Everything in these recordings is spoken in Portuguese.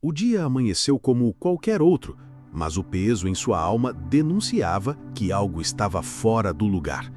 O dia amanheceu como qualquer outro, mas o peso em sua alma denunciava que algo estava fora do lugar.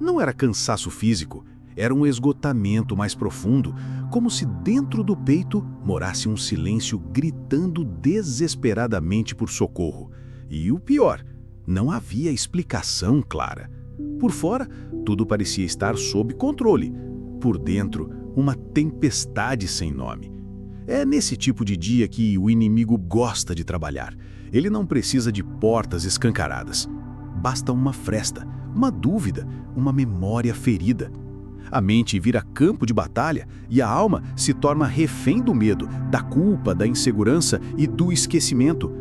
Não era cansaço físico, era um esgotamento mais profundo, como se dentro do peito morasse um silêncio gritando desesperadamente por socorro. E o pior, não havia explicação clara. Por fora, tudo parecia estar sob controle. Por dentro, uma tempestade sem nome. É nesse tipo de dia que o inimigo gosta de trabalhar. Ele não precisa de portas escancaradas. Basta uma fresta, uma dúvida, uma memória ferida. A mente vira campo de batalha e a alma se torna refém do medo, da culpa, da insegurança e do esquecimento.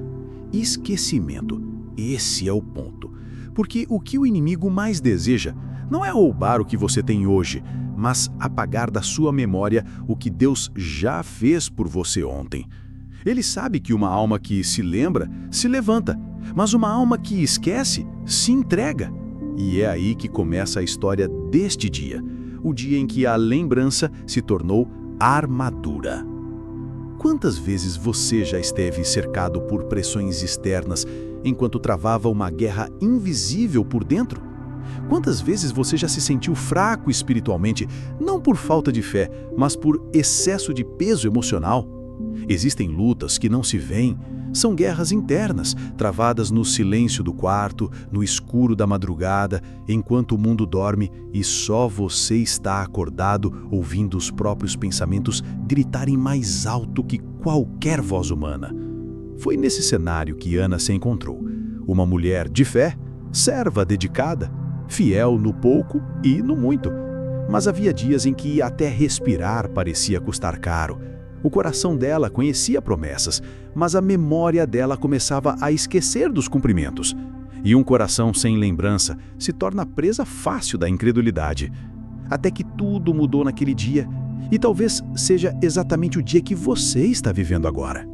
Esquecimento, esse é o ponto. Porque o que o inimigo mais deseja não é roubar o que você tem hoje, mas apagar da sua memória o que Deus já fez por você ontem. Ele sabe que uma alma que se lembra, se levanta, mas uma alma que esquece, se entrega. E é aí que começa a história deste dia, o dia em que a lembrança se tornou armadura. Quantas vezes você já esteve cercado por pressões externas enquanto travava uma guerra invisível por dentro? Quantas vezes você já se sentiu fraco espiritualmente, não por falta de fé, mas por excesso de peso emocional? Existem lutas que não se veem, são guerras internas, travadas no silêncio do quarto, no escuro da madrugada, enquanto o mundo dorme e só você está acordado ouvindo os próprios pensamentos gritarem mais alto que qualquer voz humana. Foi nesse cenário que Ana se encontrou, uma mulher de fé, serva dedicada, fiel no pouco e no muito. Mas havia dias em que até respirar parecia custar caro. O coração dela conhecia promessas, mas a memória dela começava a esquecer dos cumprimentos. E um coração sem lembrança se torna presa fácil da incredulidade. Até que tudo mudou naquele dia, e talvez seja exatamente o dia que você está vivendo agora.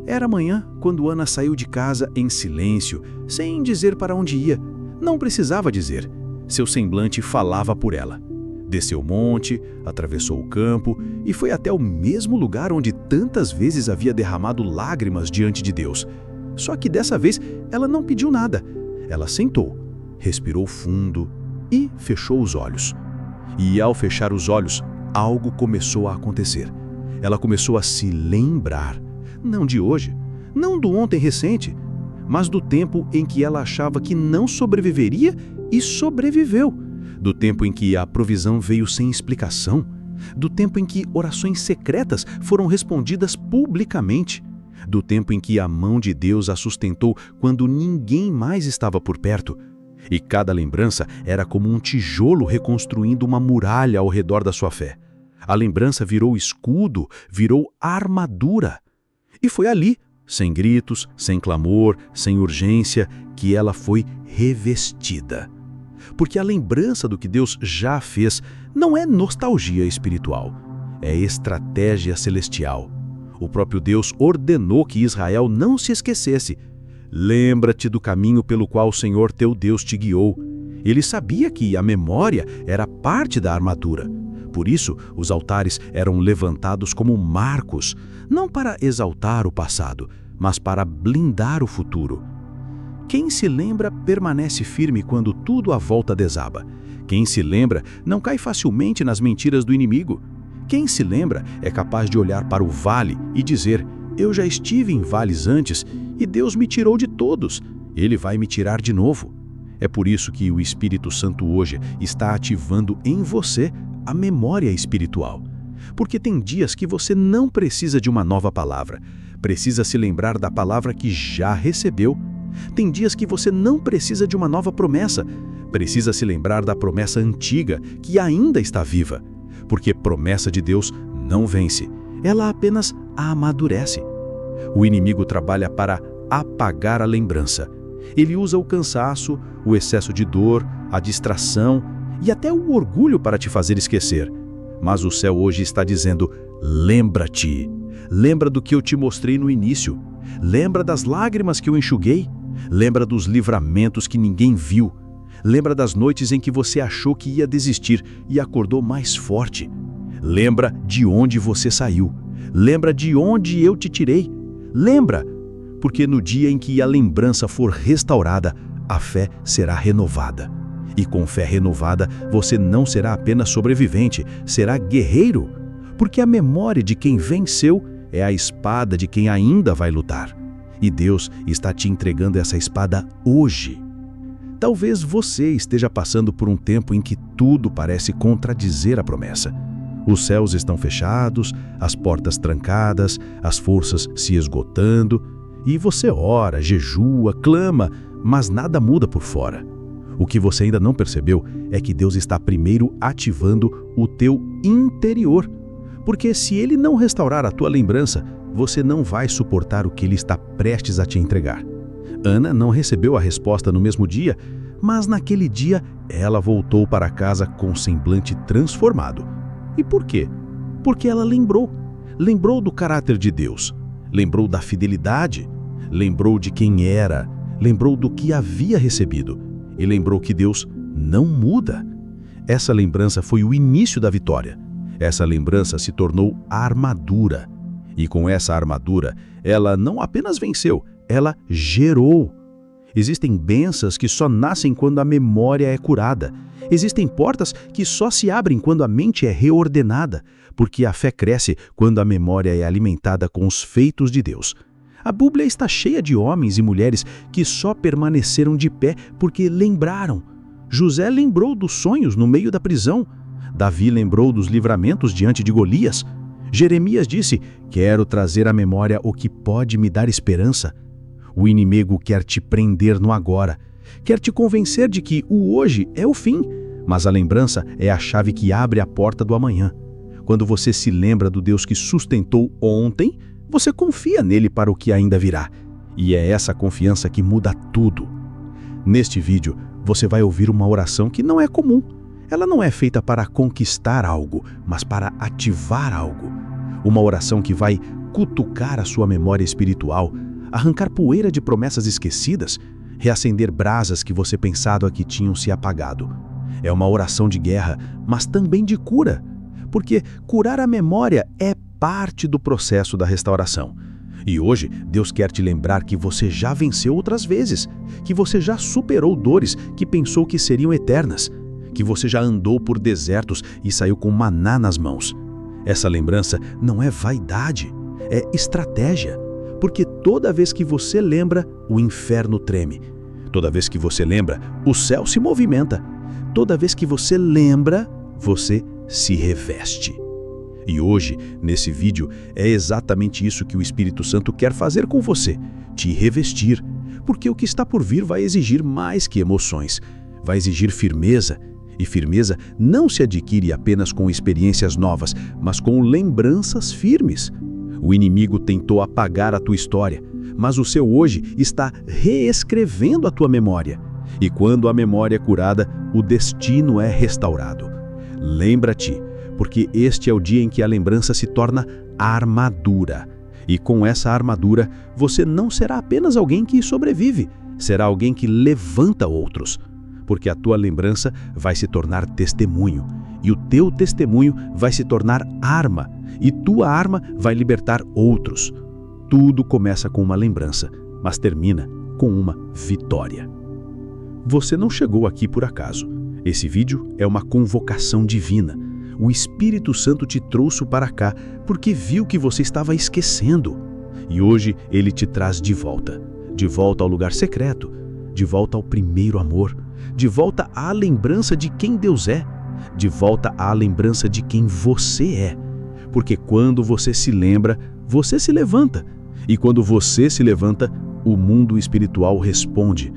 Era manhã quando Ana saiu de casa em silêncio, sem dizer para onde ia. Não precisava dizer. Seu semblante falava por ela. Desceu o monte, atravessou o campo e foi até o mesmo lugar onde tantas vezes havia derramado lágrimas diante de Deus. Só que dessa vez ela não pediu nada. Ela sentou, respirou fundo e fechou os olhos. E ao fechar os olhos, algo começou a acontecer. Ela começou a se lembrar, não de hoje, não do ontem recente, mas do tempo em que ela achava que não sobreviveria e sobreviveu. Do tempo em que a provisão veio sem explicação. Do tempo em que orações secretas foram respondidas publicamente. Do tempo em que a mão de Deus a sustentou quando ninguém mais estava por perto. E cada lembrança era como um tijolo reconstruindo uma muralha ao redor da sua fé. A lembrança virou escudo, virou armadura. E foi ali, sem gritos, sem clamor, sem urgência, que ela foi revestida. Porque a lembrança do que Deus já fez não é nostalgia espiritual, é estratégia celestial. O próprio Deus ordenou que Israel não se esquecesse. Lembra-te do caminho pelo qual o Senhor teu Deus te guiou. Ele sabia que a memória era parte da armadura. Por isso, os altares eram levantados como marcos, não para exaltar o passado, mas para blindar o futuro. Quem se lembra permanece firme quando tudo à volta desaba. Quem se lembra não cai facilmente nas mentiras do inimigo. Quem se lembra é capaz de olhar para o vale e dizer: eu já estive em vales antes e Deus me tirou de todos. Ele vai me tirar de novo. É por isso que o Espírito Santo hoje está ativando em você a memória espiritual. Porque tem dias que você não precisa de uma nova palavra. Precisa se lembrar da palavra que já recebeu. Tem dias que você não precisa de uma nova promessa. Precisa se lembrar da promessa antiga, que ainda está viva. Porque promessa de Deus não vence. Ela apenas a amadurece. O inimigo trabalha para apagar a lembrança. Ele usa o cansaço, o excesso de dor, a distração e até o orgulho para te fazer esquecer. Mas o céu hoje está dizendo: lembra-te. Lembra do que eu te mostrei no início. Lembra das lágrimas que eu enxuguei. Lembra dos livramentos que ninguém viu. Lembra das noites em que você achou que ia desistir e acordou mais forte. Lembra de onde você saiu. Lembra de onde eu te tirei. Lembra, porque no dia em que a lembrança for restaurada, a fé será renovada. E com fé renovada, você não será apenas sobrevivente, será guerreiro, porque a memória de quem venceu é a espada de quem ainda vai lutar. E Deus está te entregando essa espada hoje. Talvez você esteja passando por um tempo em que tudo parece contradizer a promessa. Os céus estão fechados, as portas trancadas, as forças se esgotando, e você ora, jejua, clama, mas nada muda por fora. O que você ainda não percebeu é que Deus está primeiro ativando o teu interior. Porque se Ele não restaurar a tua lembrança, você não vai suportar o que Ele está prestes a te entregar. Ana não recebeu a resposta no mesmo dia, mas naquele dia ela voltou para casa com o semblante transformado. E por quê? Porque ela lembrou do caráter de Deus, lembrou da fidelidade, lembrou de quem era, lembrou do que havia recebido e lembrou que Deus não muda. Essa lembrança foi o início da vitória. Essa lembrança se tornou a armadura. E com essa armadura, ela não apenas venceu, ela gerou. Existem bênçãos que só nascem quando a memória é curada. Existem portas que só se abrem quando a mente é reordenada, porque a fé cresce quando a memória é alimentada com os feitos de Deus. A Bíblia está cheia de homens e mulheres que só permaneceram de pé porque lembraram. José lembrou dos sonhos no meio da prisão. Davi lembrou dos livramentos diante de Golias. Jeremias disse: "Quero trazer à memória o que pode me dar esperança." O inimigo quer te prender no agora. Quer te convencer de que o hoje é o fim, mas a lembrança é a chave que abre a porta do amanhã. Quando você se lembra do Deus que sustentou ontem, você confia nele para o que ainda virá. E é essa confiança que muda tudo. Neste vídeo, você vai ouvir uma oração que não é comum. Ela não é feita para conquistar algo, mas para ativar algo. Uma oração que vai cutucar a sua memória espiritual, arrancar poeira de promessas esquecidas, reacender brasas que você pensava que tinham se apagado. É uma oração de guerra, mas também de cura, porque curar a memória é parte do processo da restauração. E hoje, Deus quer te lembrar que você já venceu outras vezes, que você já superou dores que pensou que seriam eternas, que você já andou por desertos e saiu com maná nas mãos. Essa lembrança não é vaidade, é estratégia. Porque toda vez que você lembra, o inferno treme. Toda vez que você lembra, o céu se movimenta. Toda vez que você lembra, você se reveste. E hoje, nesse vídeo, é exatamente isso que o Espírito Santo quer fazer com você, te revestir. Porque o que está por vir vai exigir mais que emoções, vai exigir firmeza. E firmeza não se adquire apenas com experiências novas, mas com lembranças firmes. O inimigo tentou apagar a tua história, mas o seu hoje está reescrevendo a tua memória. E quando a memória é curada, o destino é restaurado. Lembra-te, porque este é o dia em que a lembrança se torna armadura. E com essa armadura, você não será apenas alguém que sobrevive, será alguém que levanta outros. Porque a tua lembrança vai se tornar testemunho, e o teu testemunho vai se tornar arma, e tua arma vai libertar outros. Tudo começa com uma lembrança, mas termina com uma vitória. Você não chegou aqui por acaso. Esse vídeo é uma convocação divina. O Espírito Santo te trouxe para cá porque viu que você estava esquecendo. E hoje ele te traz de volta ao lugar secreto, de volta ao primeiro amor, de volta à lembrança de quem Deus é, de volta à lembrança de quem você é. Porque quando você se lembra, você se levanta. E quando você se levanta, o mundo espiritual responde.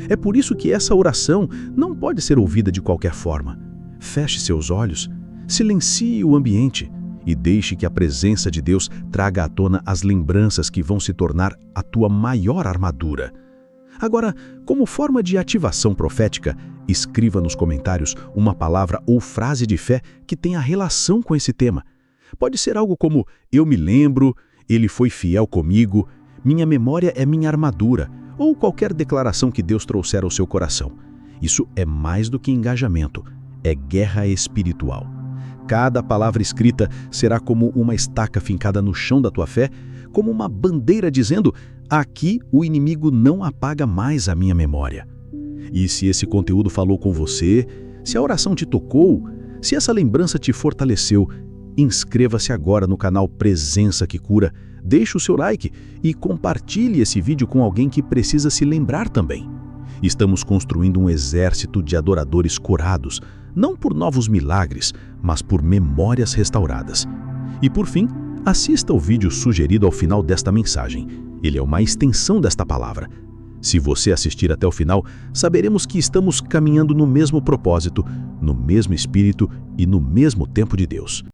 É por isso que essa oração não pode ser ouvida de qualquer forma. Feche seus olhos, silencie o ambiente e deixe que a presença de Deus traga à tona as lembranças que vão se tornar a tua maior armadura. Agora, como forma de ativação profética, escreva nos comentários uma palavra ou frase de fé que tenha relação com esse tema. Pode ser algo como: eu me lembro, ele foi fiel comigo, minha memória é minha armadura, ou qualquer declaração que Deus trouxer ao seu coração. Isso é mais do que engajamento, é guerra espiritual. Cada palavra escrita será como uma estaca fincada no chão da tua fé, como uma bandeira dizendo: aqui o inimigo não apaga mais a minha memória. E se esse conteúdo falou com você, se a oração te tocou, se essa lembrança te fortaleceu, inscreva-se agora no canal Presença que Cura, deixe o seu like e compartilhe esse vídeo com alguém que precisa se lembrar também. Estamos construindo um exército de adoradores curados, não por novos milagres, mas por memórias restauradas. E por fim, assista o vídeo sugerido ao final desta mensagem. Ele é uma extensão desta palavra. Se você assistir até o final, saberemos que estamos caminhando no mesmo propósito, no mesmo espírito e no mesmo tempo de Deus.